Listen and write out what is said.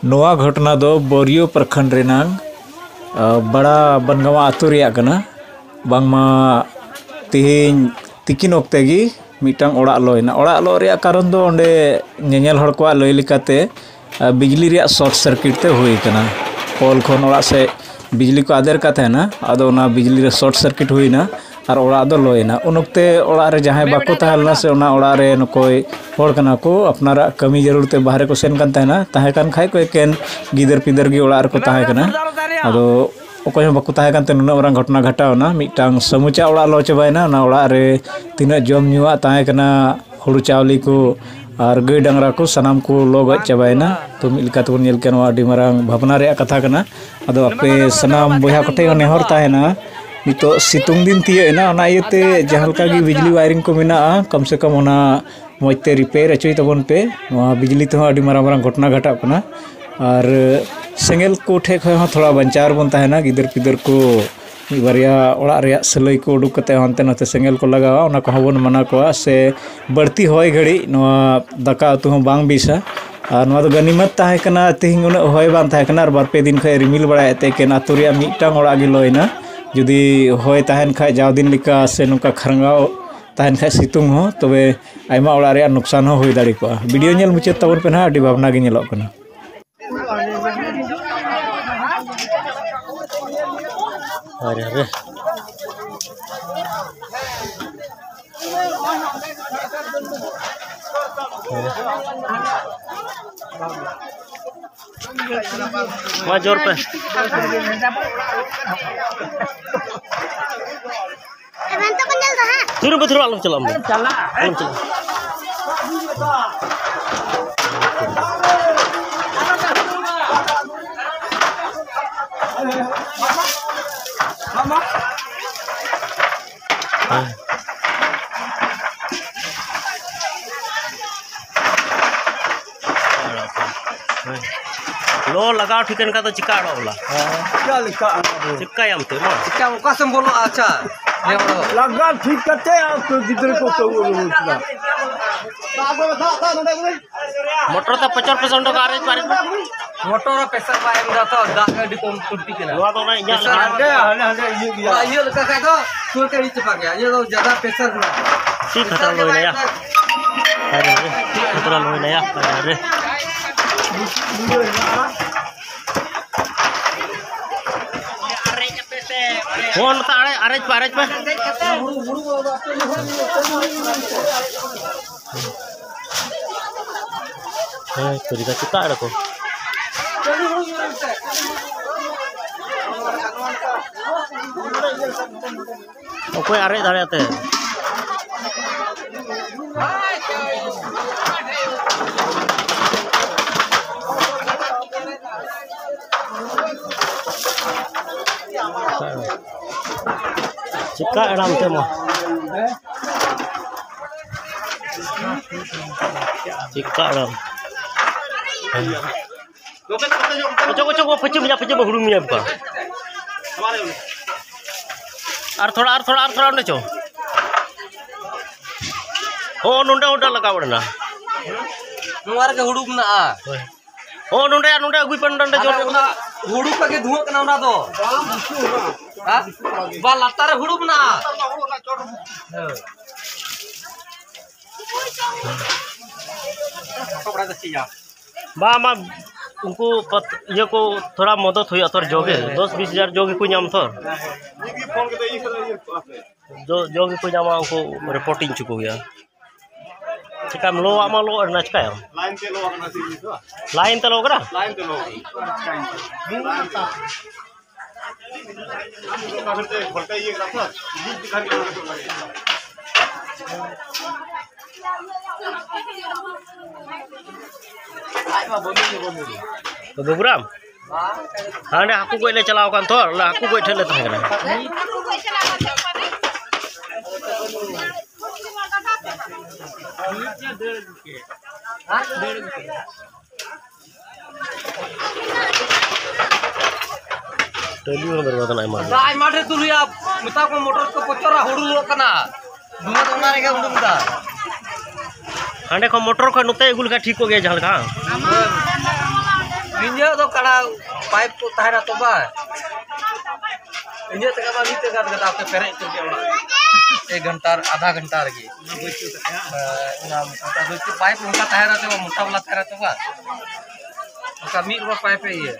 नोआ घटना दो बोरियो प्रखंड रेनांग बड़ा बनगावा आतु रेया कना बांगमा तिहिन तिकिन ओक्ते गी मिटांग ओड़ा लोयना ओड़ा लो रेया कारण दो ओंडे नेनेल हड़ को लय लेकाते बिजली रेया शॉर्ट सर्किट ते हुई कना पोल खन ओड़ा से बिजली को आदेर का तहना आदो ना बिजली रे शॉर्ट सर्किट हुईना और ओड़ा दो लोयना उन ओक्ते ओड़ा रे जहां बाको तहलना से ओना ओड़ा रे नकोय हड़ कना को अपनारा कमी जरूर ते बाहरे को सेन कान तहना ताहे कान खाय को एकेन गिदर पिदर गी ओड़ा रे को ताहे कना आदो ओकोय बाको ताहे कान ते नुना ओरां घटना घटावना मिटांग समुचा ओड़ा लो चबायना ना ओड़ा रे तिना जम नुआ ताहे कना हुड़ू चावली को और गई डांगरा को सनाम को लो गज चबायना तो मिलका तो नेल के नवा डिमरांग भावना रे कथा कना आदो अपे सनाम बोया कोठे नेहर ताहेना नितो सितुंग दिन तियेना ओना इयते जहालका गी बिजली वायरिंग को मेना कम से कम ओना मोजते रिपेयर अचोय तबन पे नवा बिजली तो अडी मारां मारां घटना घटा कना और सेंगेल को ठे खय हो थोड़ा बंचार बन ताहेना गिदर पिदर को बारिया ओड़ा रेया सलई को उडुक कते हनते नते सेंगेल को लगावा ओना को हबन मना को से बढ़ती होय घड़ी नवा दाका उतु हो बांग बिसा और नवा दो गनिमत ताहे कना तिहिं उना होय बांग ताहे कना और बार पे दिन खय रिमिल बड़ा एते केन आतु रेया मिटांग ओड़ा गी लोयना जुदी होय ताहेन खाय जाव दिन लिका से नुका खरंगाव ताहेन खाय सितुंग हो तबे आयमा ओड़ा रेया नुकसान हो होय दाड़ी को वीडियो नेल मुचाद तबन पे ना अडी भावना गे नेलोग कना अरे अरे वहाँ जोर पे थोड़ा बहुत आलम चला आलम चला लो लगाओ ठिकन का तो चिका बोला क्या लिखा चिक्का याम ते मा चिक्का ओका सम बोलो अच्छा लगा ठीक करते तो गिदर को तो मोटर तो 50% का आरे पारे मोटर पैसा पाएम दा तो दा गाड़ी को टूटी के ना तो ना इया हले ये लगा का तो सुर के नीचे पा गया ये तो ज्यादा प्रेशर ना ठीक खतरा लो नया अरे खतरा लो नया अरे फोन तो अरे पारे पे तरीका चिता रखो कोई अरे दाड़े आते चिक्का एड़ाम ते मो चिक्का एड़ाम कोचो पच्चीस हुड़ू मिया बका और थोड़ा ने चो ओ नोंडा लगा बड़ना नोवार के हुड़ू ना ओ नोंडे अगुई पे नोंडे जो हुड़ू का के धुआ कना ना दो हां बा लातार हुड़ू ना कपड़ा दसिया बा मा उनको ये को थोड़ा मदद हुई थोड़ा जोगे 10-20 हजार जोगे को नाम थोर जोगे को नाम उनको रिपोर्टिंग चुको गया चिकम लो आमा लो और नचका लाइन ते लो करा तो बुगराम हाँ हाकू गोले चलाव कान थोर ला हाकू गोइ ठेले तहे कना टेली में बर्बाद ना आइमा रे तुलिया मिता को मोटर को पचरा हुडू कना दुना दोना रे हुडू मिता हांडे को मोटर को नुते गुल का ठीक हो गया झाल का ᱤᱧᱟᱹᱜ ᱫᱚ ᱠᱟᱲᱟ ᱯᱟइप को तहरा तो बा ᱤᱧᱟᱹᱜ ᱛᱮᱜᱟ ᱵᱟ ᱢᱤᱫ ᱛᱮᱜᱟ ᱜᱟᱫᱟ ᱯᱮ ᱯᱮᱨᱮᱡ ᱩᱛᱟᱹᱨ ᱜᱮ ᱚᱲᱟᱜ 1 घंटा आधा घंटा रही ना पाइप उनका तहरा तो मोटा वाला तहरा तो बा उनका मीट वो पाइप है ये